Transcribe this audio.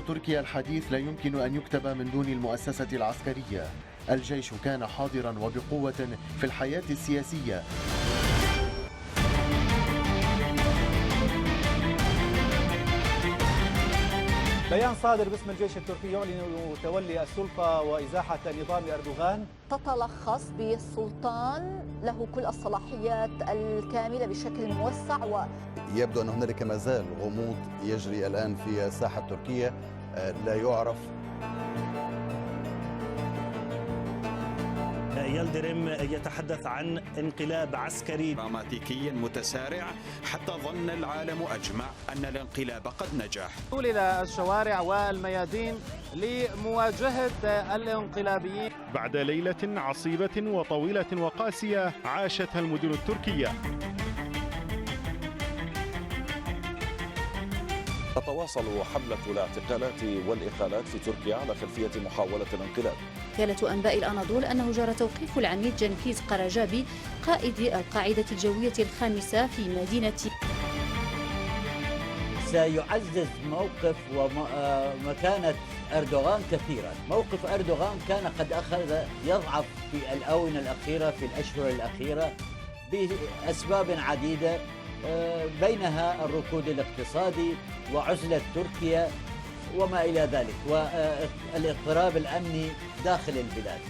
تركيا الحديث لا يمكن أن يكتب من دون المؤسسة العسكرية. الجيش كان حاضرا وبقوة في الحياة السياسية. بيان صادر باسم الجيش التركي يعلن تولي السلطة وإزاحة نظام أردوغان. تتلخص بالسلطان له كل الصلاحيات الكاملة بشكل موسع. يبدو أن هنالك ما زال غموض يجري الآن في الساحة التركية لا يعرف. يلدرم يتحدث عن انقلاب عسكري دراماتيكي متسارع حتى ظن العالم أجمع أن الانقلاب قد نجح. إلى الشوارع والميادين لمواجهة الانقلابيين بعد ليلة عصيبة وطويلة وقاسية عاشتها المدن التركية. تتواصل حملة الاعتقالات والإخالات في تركيا على خلفية محاولة الانقلاب. وكالة أنباء الأناضول أنه جرى توقيف العميد جنكيز قرجابي قائد القاعدة الجوية الخامسة في مدينة. سيعزز موقف ومكانة أردوغان كثيرا. موقف أردوغان كان قد أخذ يضعف في الآونة الأخيرة في الأشهر الأخيرة بأسباب عديدة، بينها الركود الاقتصادي وعزلة تركيا وما إلى ذلك والاضطراب الأمني داخل البلاد.